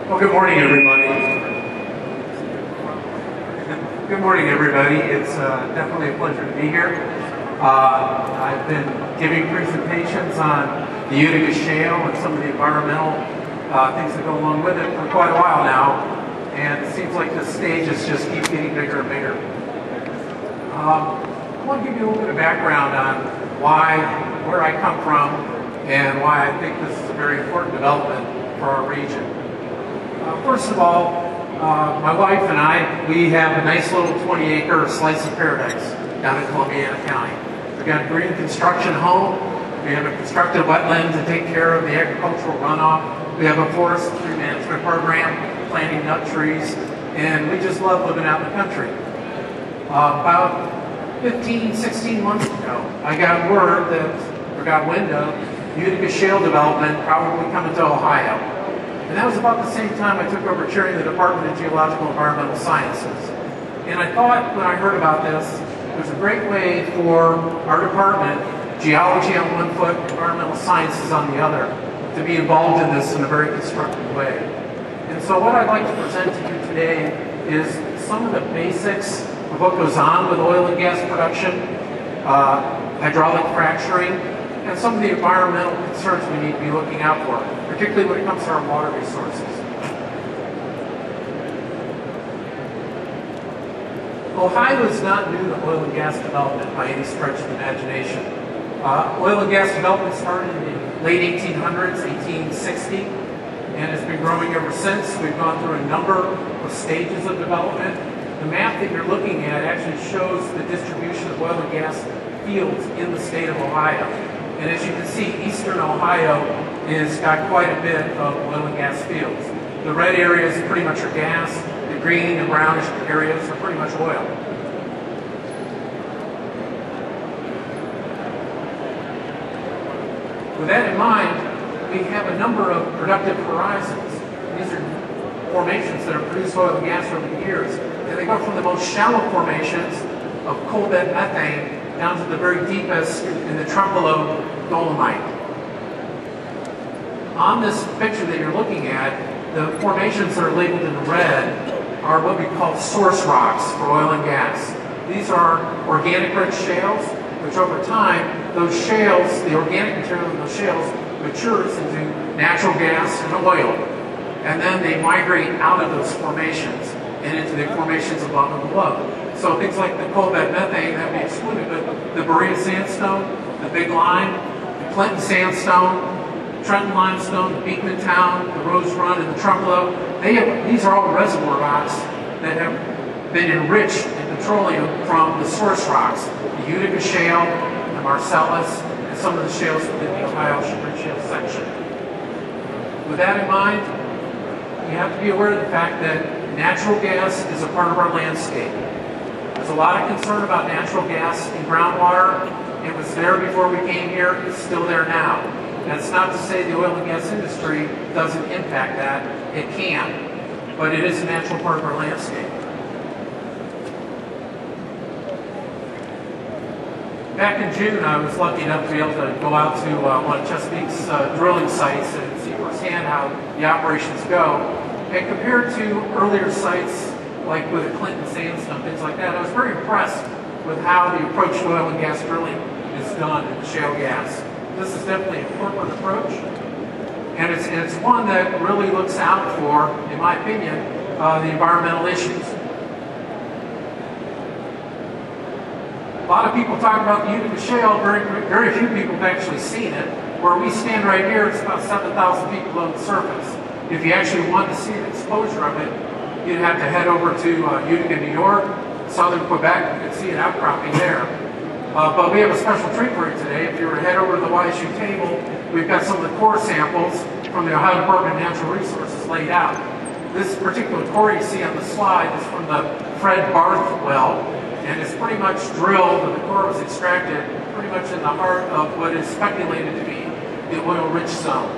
Well, good morning, everybody. Good morning, everybody. It's definitely a pleasure to be here. I've been giving presentations on the Utica Shale and some of the environmental things that go along with it for quite a while now, and it seems like the stages just keep getting bigger and bigger. I want to give you a little bit of background on where I come from and why I think this is a very important development for our region. First of all, my wife and I, we have a nice little 20-acre slice of paradise down in Columbiana County. We've got a green construction home. We have a constructed wetland to take care of the agricultural runoff. We have a forestry management program, planting nut trees, and we just love living out in the country. About 15, 16 months ago, I got word that, or got wind of, Utica Shale development probably coming to Ohio. And that was about the same time I took over chairing the Department of Geological and Environmental Sciences. And I thought, when I heard about this, it was a great way for our department, geology on one foot, environmental sciences on the other, to be involved in this in a very constructive way. And so what I'd like to present to you today is some of the basics of what goes on with oil and gas production, hydraulic fracturing, and some of the environmental concerns we need to be looking out for, particularly when it comes to our water resources. Ohio is not new to oil and gas development by any stretch of the imagination. Oil and gas development started in the late 1800s, 1860, and it's been growing ever since. We've gone through a number of stages of development. The map that you're looking at actually shows the distribution of oil and gas fields in the state of Ohio. And as you can see, eastern Ohio has got quite a bit of oil and gas fields. The red areas pretty much are gas. The green and brownish areas are pretty much oil. With that in mind, we have a number of productive horizons. These are formations that have produced oil and gas over the years. And they go from the most shallow formations of coal bed methane down to the very deepest in the Trempealeau dolomite. On this picture that you're looking at, the formations that are labeled in red are what we call source rocks for oil and gas. These are organic rich shales, which over time, those shales, the organic material in those shales, matures into natural gas and oil. And then they migrate out of those formations and into the formations above and below. So things like the coal bed methane have been excluded, but the Berea sandstone, the Big Lime, the Clinton sandstone, Trenton limestone, the Beekman Town, the Rose Run, and the Trempealeau, these are all reservoir rocks that have been enriched in petroleum from the source rocks, the Utica Shale, the Marcellus, and some of the shales within the Ohio Shale section. With that in mind, you have to be aware of the fact that natural gas is a part of our landscape. There's a lot of concern about natural gas in groundwater. It was there before we came here. It's still there now. That's not to say the oil and gas industry doesn't impact that. It can. But it is a natural part of our landscape. Back in June, I was lucky enough to be able to go out to one of Chesapeake's drilling sites and see firsthand how the operations go. And compared to earlier sites, like with the Clinton sandstone, things like that, I was very impressed with how the approach to oil and gas drilling is done in shale gas. This is definitely a corporate approach, and it's one that really looks out for, in my opinion, the environmental issues. A lot of people talk about the Utica Shale, very few people have actually seen it. Where we stand right here, it's about 7,000 feet below the surface. If you actually want to see the exposure of it, you'd have to head over to Utica, New York, southern Quebec. You can see an outcropping there. But we have a special treat for you today. If you were to head over to the YSU table, we've got some of the core samples from the Ohio Department of Natural Resources laid out. This particular core you see on the slide is from the Fred Barth well, and it's pretty much drilled, and the core was extracted pretty much in the heart of what is speculated to be the oil-rich zone.